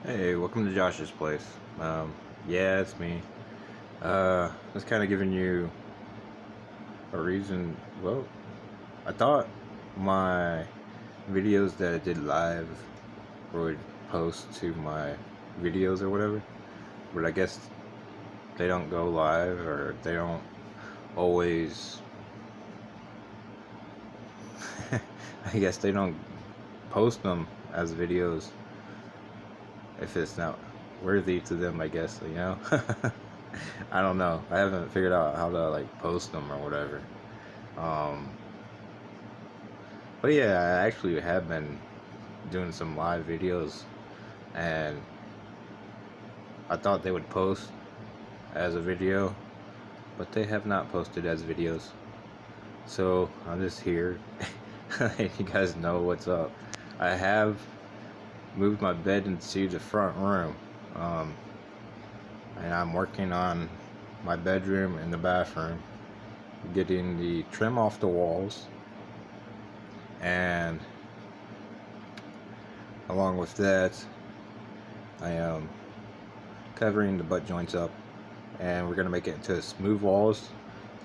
Hey, welcome to Josh's place. Yeah, it's me. Just kind of giving you a reason. Well, I thought my videos that I did live would post to my videos or whatever, but I guess they don't go live, or they don't always. I guess they don't post them as videos if it's not worthy to them, I guess, I don't know. I haven't figured out how to like post them or whatever. Um, but yeah, I actually have been doing some live videos, and I thought they would post as a video, but they have not posted as videos. So I'm just here. You guys know what's up. I have moved my bed into the front room, and I'm working on my bedroom and the bathroom, getting the trim off the walls, and along with that, I am covering the butt joints up, and we're gonna make it into smooth walls,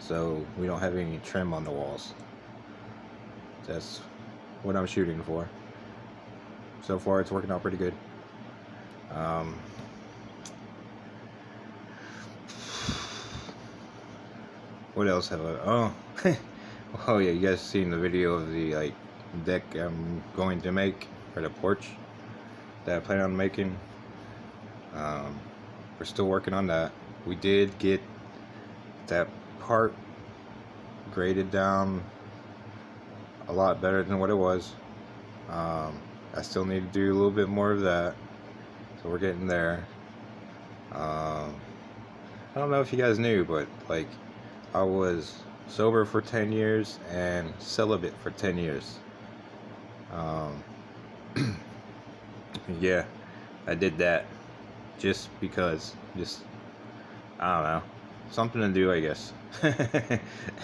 so we don't have any trim on the walls. That's what I'm shooting for. So far, it's working out pretty good. What else have I? Oh yeah, you guys seen the video of the deck I'm going to make, or the porch that I plan on making. We're still working on that. We did get that part graded down a lot better than what it was. I still need to do a little bit more of that, so we're getting there. I don't know if you guys knew, but like, I was sober for 10 years and celibate for 10 years. Yeah, I did that just because, I don't know, something to do, I guess.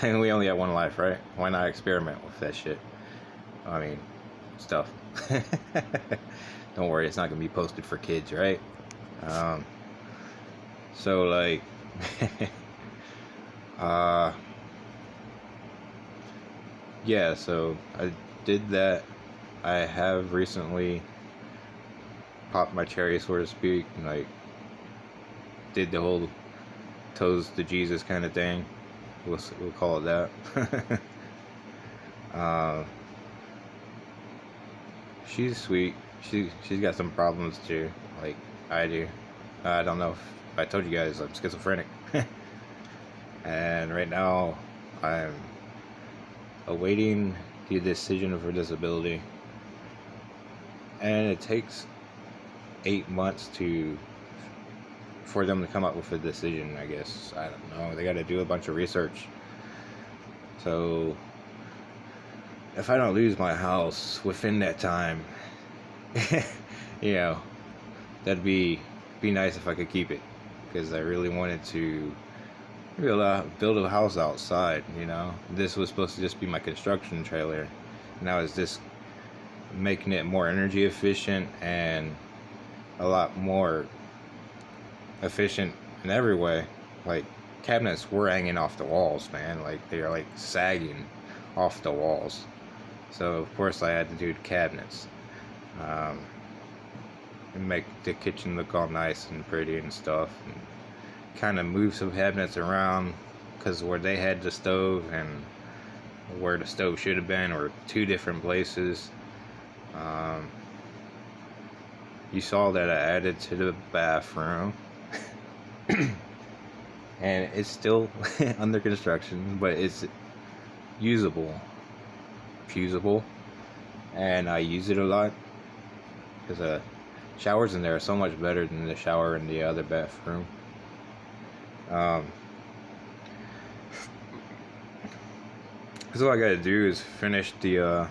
And we only have one life, right? Why not experiment with that shit? I mean, stuff. Don't worry, it's not gonna be posted for kids, right? So like, yeah, so I did that. I have recently popped my cherry, so to speak, and like did the whole toes to Jesus kind of thing. We'll call it that. uh, she's sweet. She's got some problems too, like I do. I don't know if I told you guys I'm schizophrenic. And right now I'm awaiting the decision of her disability, and it takes 8 months for them to come up with a decision, I guess. I don't know, they got to do a bunch of research. So if I don't lose my house within that time, you know, that'd be nice if I could keep it, because I really wanted to build a house outside. This was supposed to just be my construction trailer. Now is this making it more energy efficient and a lot more efficient in every way. Like, cabinets were hanging off the walls, man. Like, they are like sagging off the walls. So of course I had to do the cabinets, and make the kitchen look all nice and pretty and stuff, and kind of move some cabinets around, because where they had the stove and where the stove should have been were two different places. You saw that I added to the bathroom. And it's still under construction, but it's fusible, and I use it a lot, because showers in there are so much better than the shower in the other bathroom. So all I gotta do is finish I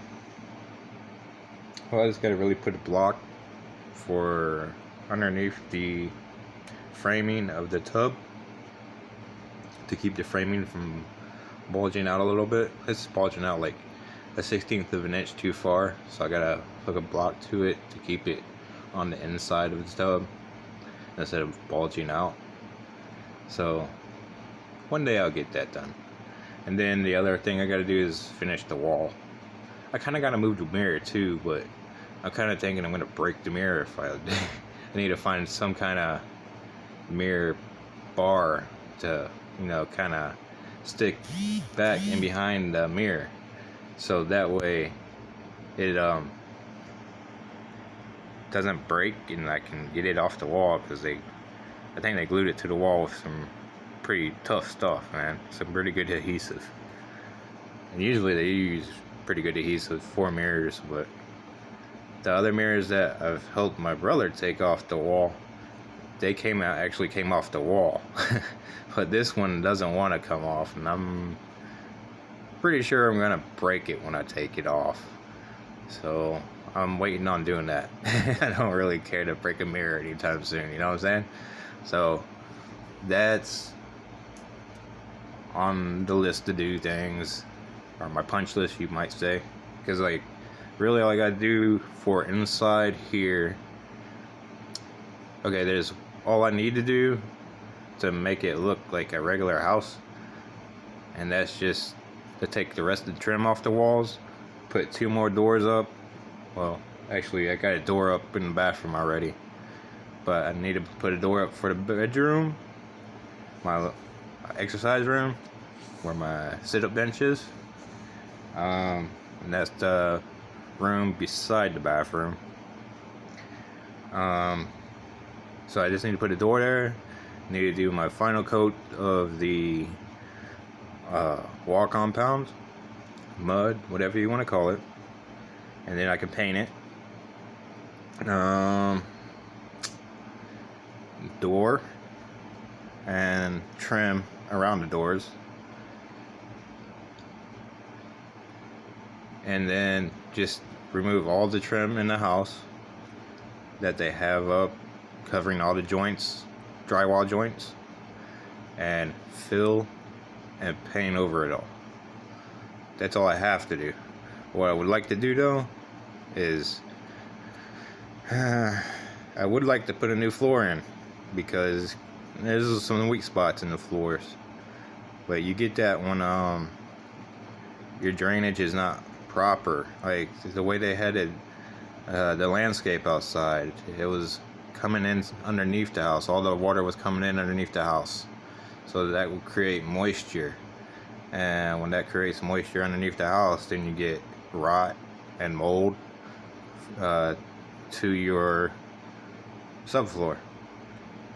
just gotta really put a block for underneath the framing of the tub to keep the framing from bulging out a little bit. It's bulging out like a 1/16 of an inch too far, so I gotta hook a block to it to keep it on the inside of the tub instead of bulging out. So one day I'll get that done. And then the other thing I gotta do is finish the wall. I kind of gotta move the mirror too, but I'm kind of thinking I'm gonna break the mirror if I need to find some kind of mirror bar to, you know, kind of stick back in behind the mirror, so that way it doesn't break and I can get it off the wall, because I think they glued it to the wall with some pretty tough stuff, man. Some pretty good adhesive. And usually they use pretty good adhesive for mirrors, but the other mirrors that I've helped my brother take off the wall, they actually came off the wall. But this one doesn't want to come off, and I'm pretty sure I'm gonna break it when I take it off. So I'm waiting on doing that. I don't really care to break a mirror anytime soon, you know what I'm saying? So that's on the list to do things, or my punch list, you might say, because like really all I gotta do for inside here, okay, there's all I need to do to make it look like a regular house, and that's just to take the rest of the trim off the walls, put 2 more doors up. Well, actually I got a door up in the bathroom already, but I need to put a door up for the bedroom, my exercise room, where my sit-up bench is, and that's the room beside the bathroom. So I just need to put a door there. Need to do my final coat of the wall compound, mud, whatever you want to call it, and then I can paint it. Door and trim around the doors, and then just remove all the trim in the house that they have up, covering all the joints, drywall joints, and fill and paint over it all. That's all I have to do. What I would like to do though is I would like to put a new floor in, because there's some weak spots in the floors, but you get that when your drainage is not proper. Like the way they had it, the landscape outside, it was coming in underneath the house. All the water was coming in underneath the house, so that would create moisture, and when that creates moisture underneath the house, then you get rot and mold to your subfloor.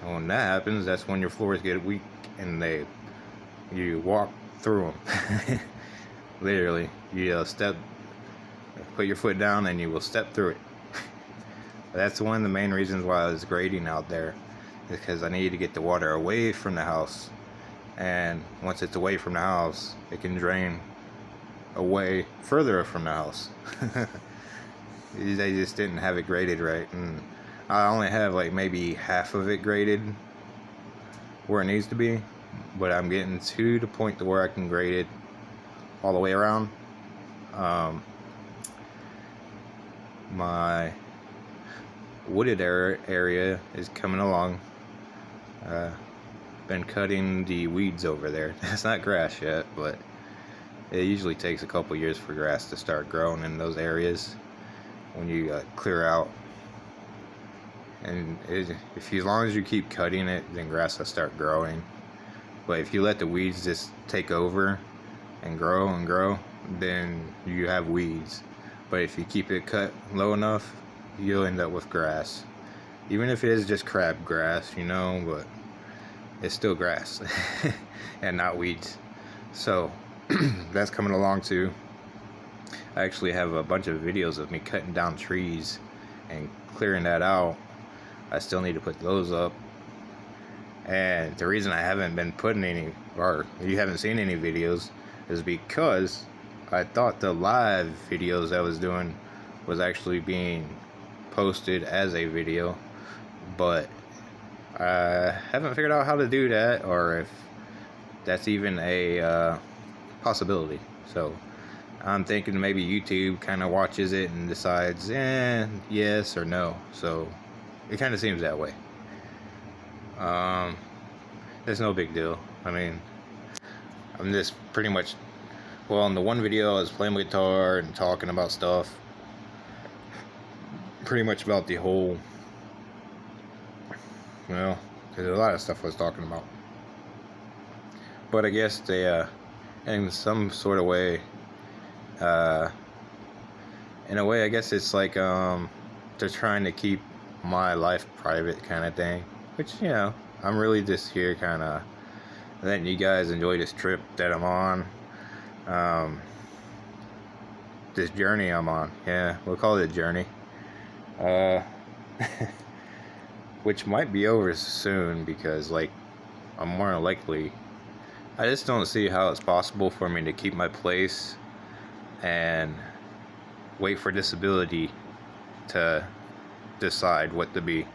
And when that happens, that's when your floors get weak and you walk through them. Literally, you put your foot down and you will step through it. That's one of the main reasons why I was grading out there, because I needed to get the water away from the house, and once it's away from the house, it can drain away further from the house. They just didn't have it graded right, and I only have like maybe half of it graded where it needs to be, but I'm getting to the point to where I can grade it all the way around. My wooded area is coming along. Been cutting the weeds over there. It's not grass yet, but it usually takes a couple years for grass to start growing in those areas when you clear out. And as long as you keep cutting it, then grass will start growing. But if you let the weeds just take over and grow, then you have weeds. But if you keep it cut low enough, you'll end up with grass. Even if it is just crabgrass, you know, but it's still grass and not weeds. So that's coming along too. I actually have a bunch of videos of me cutting down trees and clearing that out. I still need to put those up. And the reason I haven't been putting any, or you haven't seen any videos, is because I thought the live videos I was doing was actually being posted as a video, but I haven't figured out how to do that, or if that's even a possibility. So I'm thinking maybe YouTube kind of watches it and decides yes or no. So It kind of seems that way. It's no big deal. I mean, I'm just pretty much, well, in the one video I was playing my guitar and talking about stuff, pretty much about the whole, well, there's a lot of stuff I was talking about. But I guess they, in some sort of way, in a way, I guess it's like, they're trying to keep my life private kind of thing. Which, you know, I'm really just here kind of letting you guys enjoy this trip that I'm on. This journey I'm on. Yeah, we'll call it a journey. Which might be over soon because, like, I'm more than likely, I just don't see how it's possible for me to keep my place and wait for disability to decide what to be.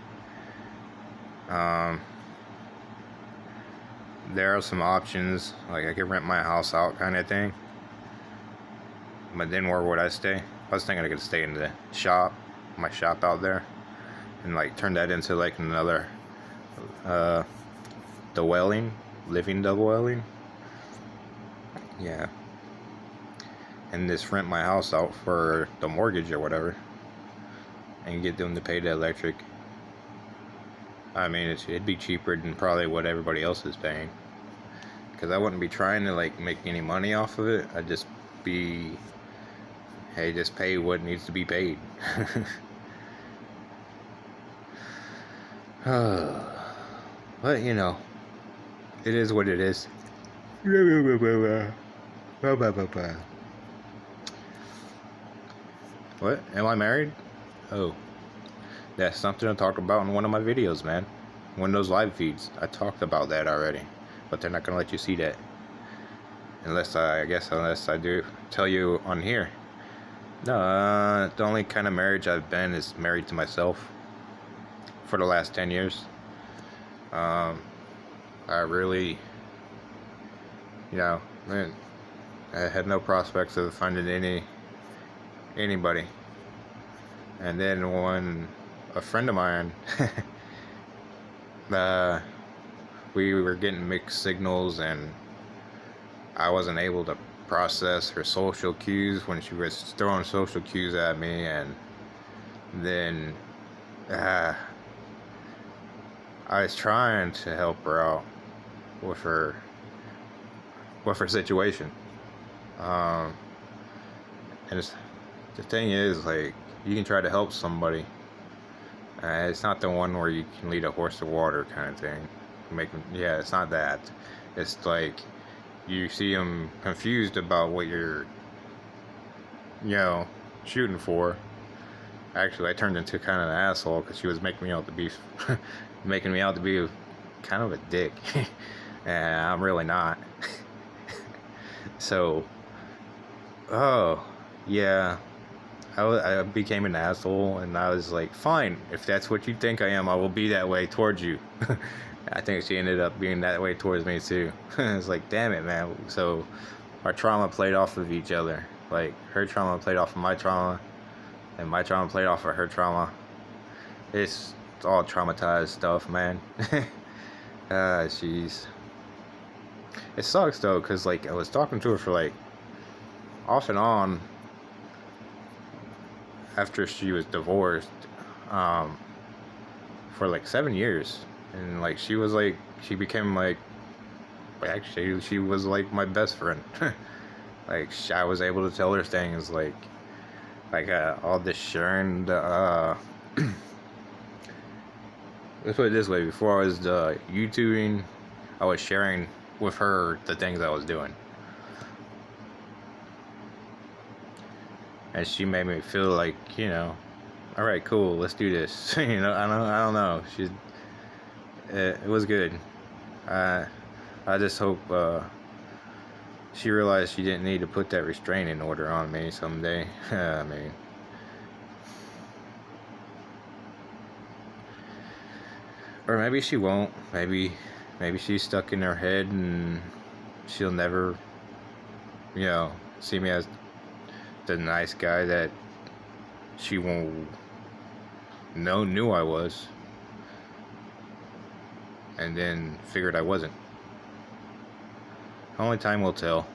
There are some options, like I could rent my house out kind of thing. But then where would I stay? I was thinking I could stay in the shop, my shop out there, and like turn that into like another dwelling, living dwelling. Yeah. And just rent my house out for the mortgage or whatever, and get them to pay the electric. I mean, it'd be cheaper than probably what everybody else is paying, because I wouldn't be trying to like make any money off of it. I'd just be, hey, just pay what needs to be paid. But you know, it is what it is. What? Am I married? Oh. That's something I talked about in one of my videos, man. One of those live feeds. I talked about that already. But they're not going to let you see that. Unless I do tell you on here. No, the only kind of marriage I've been is married to myself. For the last 10 years. I really, you know, man, I had no prospects of finding anybody. And then when a friend of mine, we were getting mixed signals, and I wasn't able to process her social cues when she was throwing social cues at me, and then I was trying to help her out with her situation. And the thing is, like, you can try to help somebody. It's not the one where you can lead a horse to water kind of thing. It's not that. It's like you see them confused about what you're, shooting for. Actually, I turned into kind of an asshole because she was making me out to be, kind of a dick, and I'm really not. So, oh yeah. I became an asshole, and I was like, fine, if that's what you think I am, I will be that way towards you. I think she ended up being that way towards me too. It's like, damn it, man. So our trauma played off of each other. Like, her trauma played off of my trauma, and my trauma played off of her trauma. It's all traumatized stuff, man. Jeez. It sucks though, cause like I was talking to her for like off and on after she was divorced, for like 7 years, and like she became like, actually she was like my best friend. Like, I was able to tell her things like all this sharing. Let's put it this way: before I was YouTubing, I was sharing with her the things I was doing. And she made me feel like, all right, cool, let's do this. I don't know. It was good. I just hope she realized she didn't need to put that restraining order on me someday. I mean, or maybe she won't. Maybe she's stuck in her head and she'll never, see me as the nice guy that she knew I was. and then figured I wasn't. Only time will tell.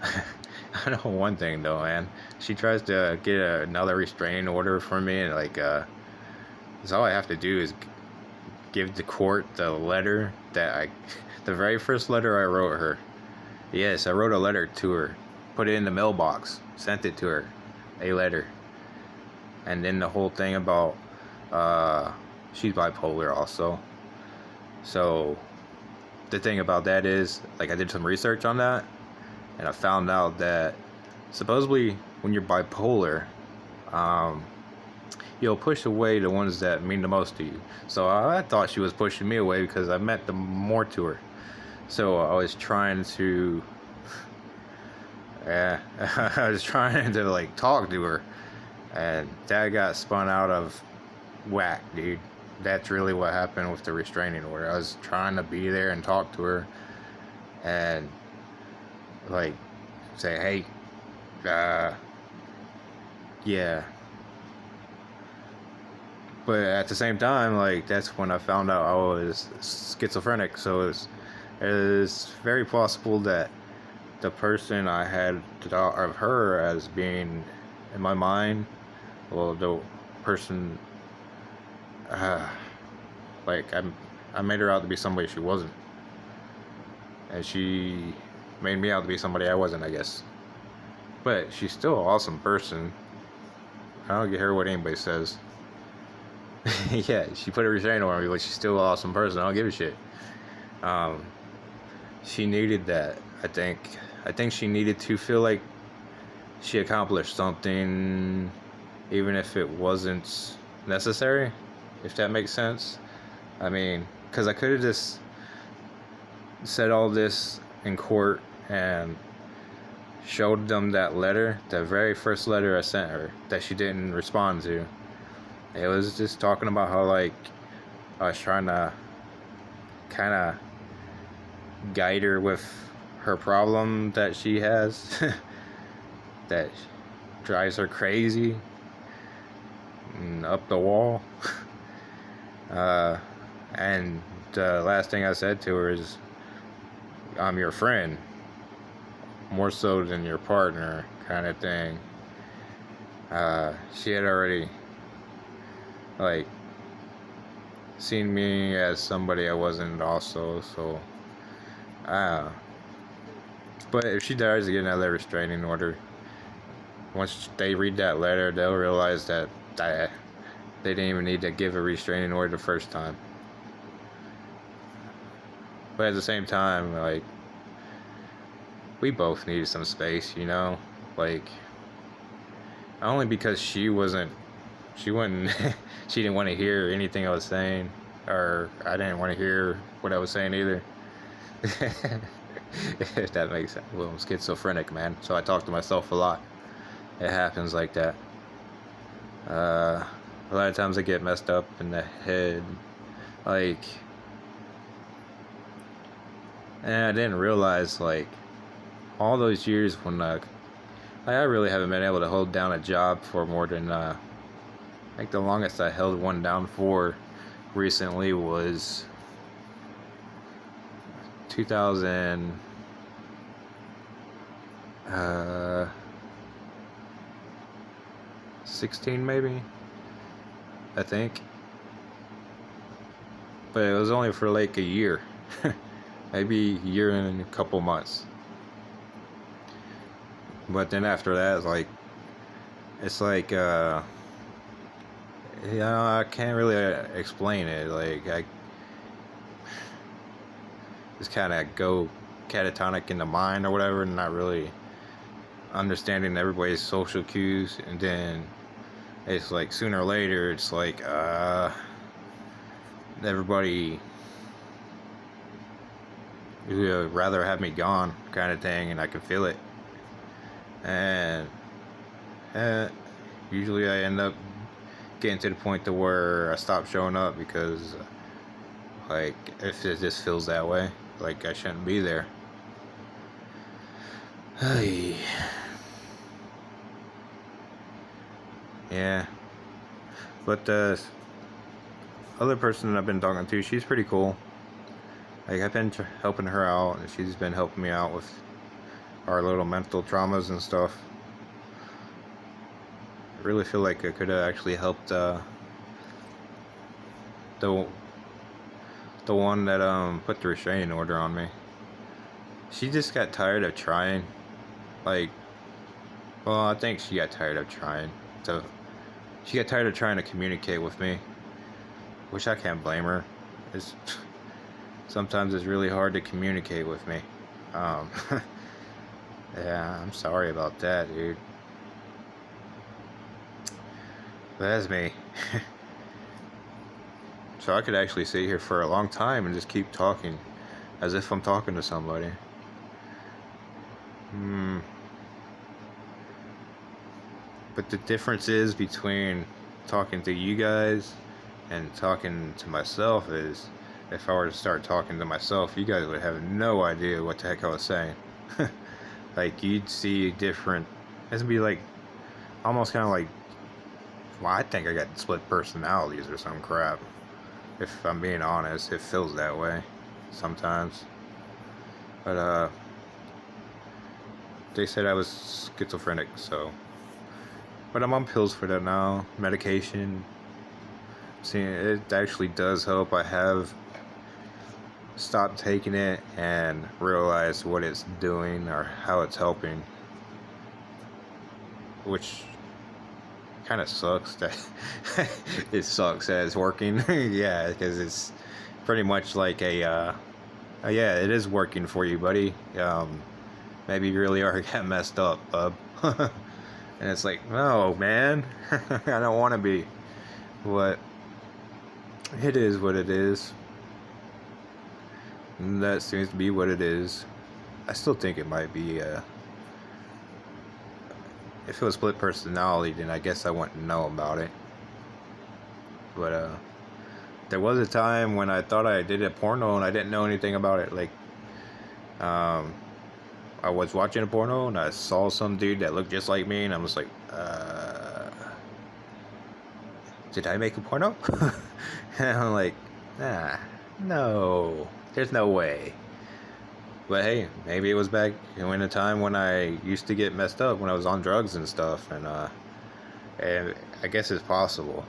I know one thing though, man. She tries to get another restraining order for me, and like, so all I have to do is give the court the letter the very first letter I wrote her. Yes, I wrote a letter to her, put it in the mailbox, sent it to her, a letter, and then the whole thing about, she's bipolar also. So the thing about that is, like, I did some research on that, and I found out that supposedly when you're bipolar, you'll push away the ones that mean the most to you. So I thought she was pushing me away because I meant more to her. So I was trying to, I was trying to like talk to her, and that got spun out of whack, dude. That's really what happened with the restraining order. I was trying to be there and talk to her, and like say, hey, yeah. But at the same time, like, that's when I found out I was schizophrenic. So it's very possible that the person I had thought of her as being in my mind, well, the person, like, I made her out to be somebody she wasn't, and she made me out to be somebody I wasn't, I guess. But she's still an awesome person. I don't care what anybody says. Yeah, she put a restraining order on me, but she's still an awesome person. I don't give a shit. She needed that. I think she needed to feel like she accomplished something, even if it wasn't necessary, if that makes sense. I mean, because I could have just said all this in court and showed them that letter, the very first letter I sent her that she didn't respond to. It was just talking about how, like, I was trying to kind of guide her with her problem that she has that drives her crazy and up the wall. And the last thing I said to her is, I'm your friend, more so than your partner, kind of thing. She had already, like, seen me as somebody I wasn't also, so but if she tries to get another restraining order, once they read that letter, they'll realize that they didn't even need to give a restraining order the first time. But at the same time, like, we both needed some space, you know? Like, only because she wouldn't she didn't want to hear anything I was saying, or I didn't want to hear what I was saying either. If that makes sense. Well, I'm schizophrenic, man, so I talk to myself a lot. It happens like that. A lot of times I get messed up in the head, like, and I didn't realize, like, all those years when I really haven't been able to hold down a job for more than like, the longest I held one down for recently was 2016 maybe, I think. But it was only for like a year. Maybe a year and a couple months. But then after that, it's like I can't really explain it. Like, I just kind of go catatonic in the mind or whatever, and not really understanding everybody's social cues. And then it's like, sooner or later, it's like everybody would rather have me gone, kind of thing, and I can feel it. And usually I end up getting to the point to where I stop showing up because, like, if it just feels that way, like I shouldn't be there. Yeah. But other person that I've been talking to, she's pretty cool. Like, I've been helping her out, and she's been helping me out with our little mental traumas and stuff. I really feel like I could have actually helped the one that put the restraining order on me. She just got tired of trying. Like, well, I think she got tired of trying. So she got tired of trying to communicate with me, which I can't blame her. Sometimes it's really hard to communicate with me. Yeah, I'm sorry about that, dude. But that's me. So I could actually sit here for a long time and just keep talking as if I'm talking to somebody. But the difference is between talking to you guys and talking to myself is, if I were to start talking to myself, you guys would have no idea what the heck I was saying. Like, you'd see different, it'd be like, almost kind of like, well, I think I got split personalities or some crap. If I'm being honest, it feels that way sometimes. But they said I was schizophrenic, so. But I'm on pills for that now, medication. See, it actually does help. I have stopped taking it and realized what it's doing or how it's helping, which kind of sucks that it sucks that it's working. Yeah, because it's pretty much like a yeah, it is working for you, buddy. Maybe you really are getting messed up, bub. And it's like, no, man. I don't want to be. But it is what it is. And that seems to be what it is. I still think it might be if it was split personality, then I guess I wouldn't know about it. But there was a time when I thought I did a porno and I didn't know anything about it. Like, I was watching a porno and I saw some dude that looked just like me, and I was like, did I make a porno? And I'm like, no, there's no way. But hey, maybe it was back in a time when I used to get messed up when I was on drugs and stuff, and I guess it's possible.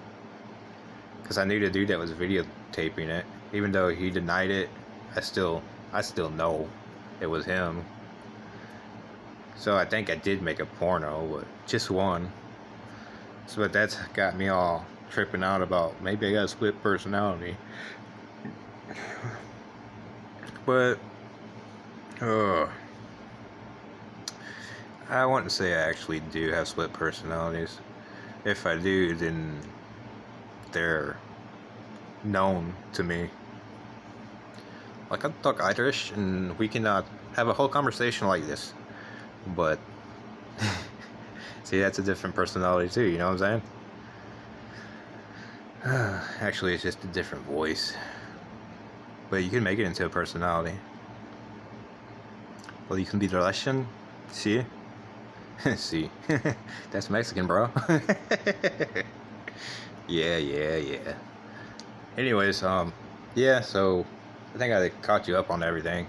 Because I knew the dude that was videotaping it, even though he denied it, I still know it was him. So I think I did make a porno, but just one. So, but that's got me all tripping out about maybe I got a split personality. But I wouldn't say I actually do have split personalities. If I do, then they're known to me. Like, I talk Irish and we can have a whole conversation like this. But see, that's a different personality too, you know what I'm saying? Actually, it's just a different voice. But you can make it into a personality. Well, you can be Russian. See? See. That's Mexican, bro. Yeah. Anyways, yeah, so I think I caught you up on everything.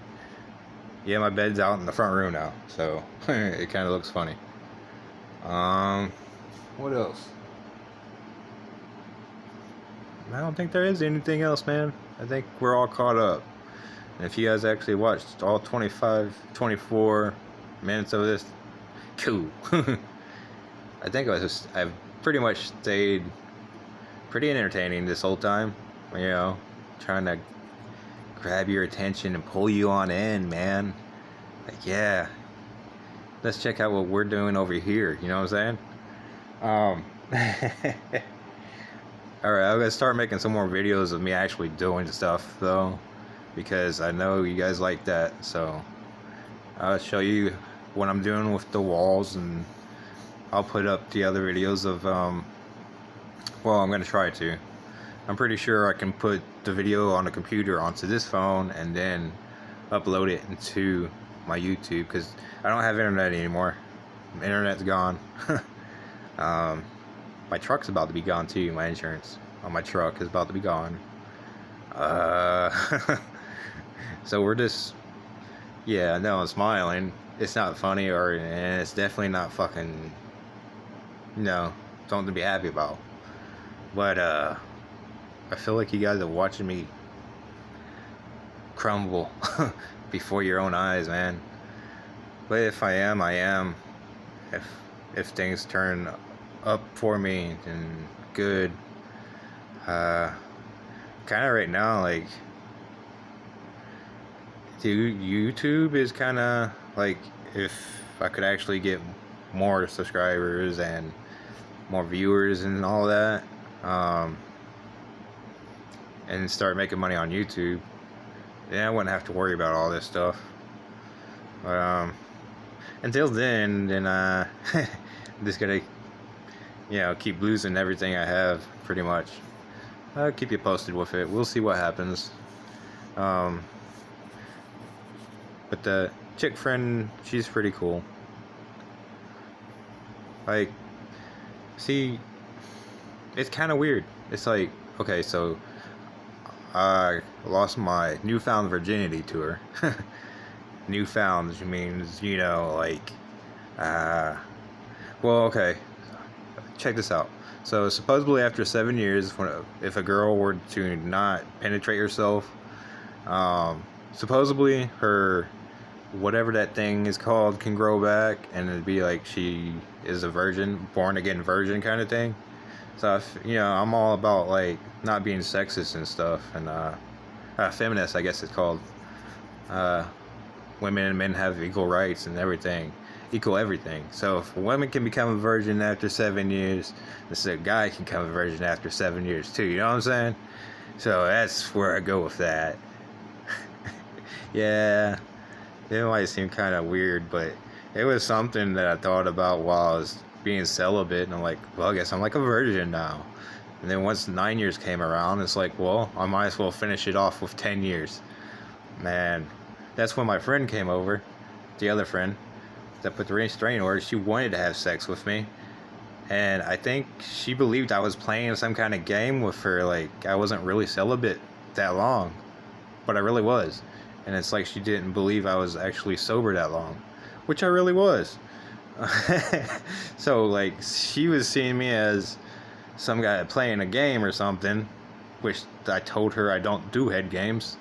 Yeah, my bed's out in the front room now, so it kind of looks funny. What else? I don't think there is anything else, man. I think we're all caught up. And if you guys actually watched all 24 minutes of this, cool. I think I've pretty much stayed pretty entertaining this whole time. You know, trying to grab your attention and pull you on in, man. Like, yeah, let's check out what we're doing over here. You know what I'm saying? Alright, I'm gonna start making some more videos of me actually doing stuff, though, because I know you guys like that. So I'll show you what I'm doing with the walls, and I'll put up the other videos of well, I'm gonna try to. I'm pretty sure I can put the video on a computer onto this phone and then upload it into my YouTube, because I don't have internet anymore. My internet's gone. My truck's about to be gone too. My insurance on my truck is about to be gone. Uh, so we're just, yeah, no, I'm smiling. It's not funny, and it's definitely not fucking, something to be happy about. But, I feel like you guys are watching me crumble before your own eyes, man. But if I am, I am. If if things turn up for me and good, kind of right now, like, dude, YouTube is kind of like, if I could actually get more subscribers and more viewers and all that, and start making money on YouTube, then I wouldn't have to worry about all this stuff. But until then I'm just gonna, keep losing everything I have, pretty much. I'll keep you posted with it. We'll see what happens. But the chick friend, she's pretty cool. Like, see, it's kind of weird. It's like, okay, so I lost my newfound virginity to her. Newfound means, like, well, okay, check this out. So supposedly after 7 years, if a girl were to not penetrate herself, supposedly her, whatever that thing is called, can grow back, and it'd be like she is a virgin, born again virgin kind of thing. So I'm all about, like, not being sexist and stuff, and feminist, I guess it's called. Women and men have equal rights and everything, equal everything. So if a woman can become a virgin after 7 years, this a guy can become a virgin after 7 years too. You know what I'm saying? So that's where I go with that. Yeah, it might seem kind of weird, but it was something that I thought about while I was being celibate, and I'm like, well, I guess I'm like a virgin now. And then once 9 years came around, it's like, well, I might as well finish it off with 10 years. Man, that's when my friend came over, the other friend that put the restraining order. She wanted to have sex with me, and I think she believed I was playing some kind of game with her, like I wasn't really celibate that long, but I really was. And it's like she didn't believe I was actually sober that long, which I really was. So, like, she was seeing me as some guy playing a game or something, which I told her I don't do head games.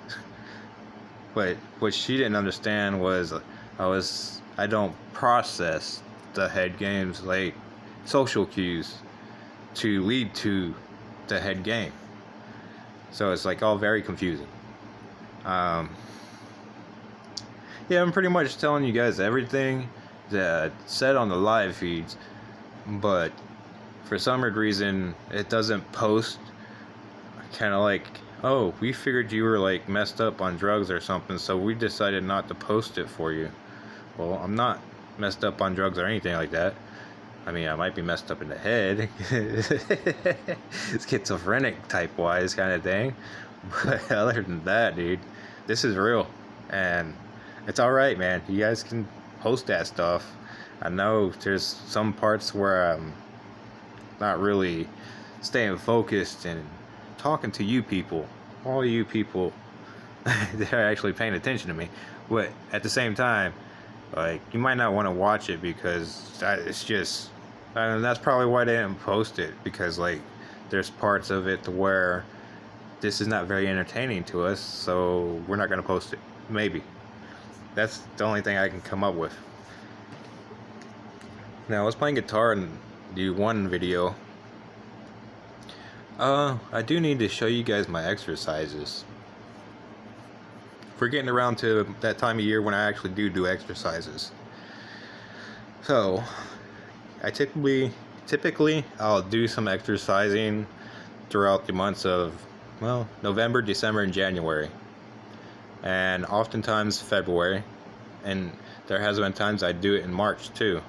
But what she didn't understand was I don't process the head games like social cues to lead to the head game. So it's like all very confusing. Yeah, I'm pretty much telling you guys everything that said on the live feeds, but for some weird reason it doesn't post. Kind of like, oh, we figured you were like messed up on drugs or something, so we decided not to post it for you. Well, I'm not messed up on drugs or anything like that. I mean, I might be messed up in the head, schizophrenic type wise kind of thing, but other than that, dude, this is real, and it's all right, man. You guys can post that stuff. I know there's some parts where I'm not really staying focused and talking to you people, all you people that are actually paying attention to me, but at the same time, like, you might not want to watch it because it's just, and that's probably why they didn't post it, because, like, there's parts of it to where this is not very entertaining to us, so we're not going to post it. Maybe that's the only thing I can come up with. Now, I was playing guitar in the one video. I do need to show you guys my exercises. We're getting around to that time of year when I actually do exercises. So, I typically I'll do some exercising throughout the months of, well, November, December, and January. And oftentimes February. And there has been times I do it in March too.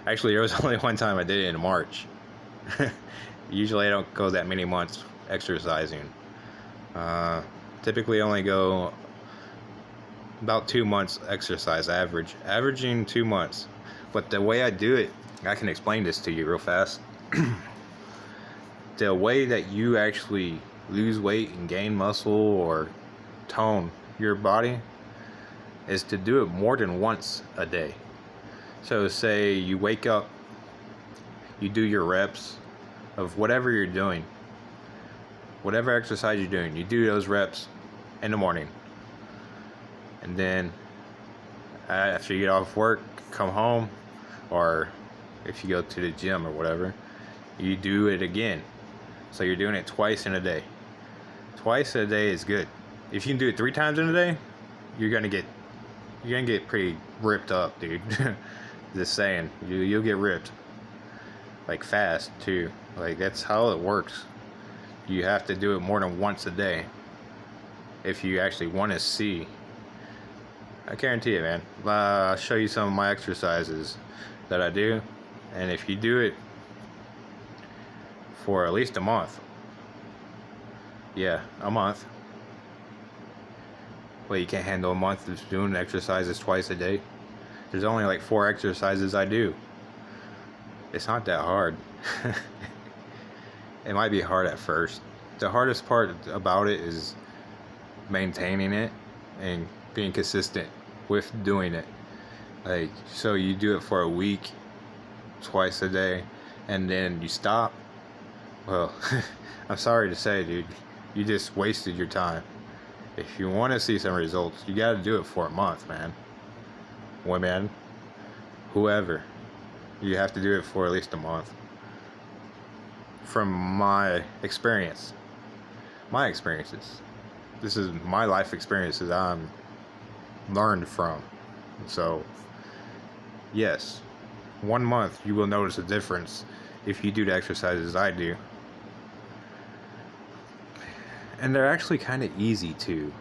Actually, there was only one time I did it in March. Usually I don't go that many months exercising. Typically only go about 2 months exercise averaging 2 months. But the way I do it, I can explain this to you real fast. the way that you actually lose weight and gain muscle or tone your body is to do it more than once a day. So say you wake up, you do your reps of whatever you're doing, whatever exercise you're doing, you do those reps in the morning. And then after you get off work, come home, or if you go to the gym or whatever, you do it again. So you're doing it twice in a day. Twice a day is good. If you can do it 3 times in a day, you're gonna get pretty ripped up, dude. Just saying, you'll get ripped, like fast too. Like that's how it works. You have to do it more than once a day if you actually want to see. I guarantee it, man. I'll show you some of my exercises that I do, and if you do it for at least a month, yeah, a month. Wait, you can't handle a month of doing exercises twice a day? There's only like 4 exercises I do. It's not that hard. It might be hard at first. The hardest part about it is maintaining it and being consistent with doing it. Like, so you do it for a week, twice a day, and then you stop. Well, I'm sorry to say, dude, you just wasted your time. If you want to see some results, you got to do it for a month, man. Women, whoever, you have to do it for at least a month. From my experiences, this is my life experiences I'm learned from. So yes, 1 month you will notice a difference if you do the exercises I do. And they're actually kind of easy too.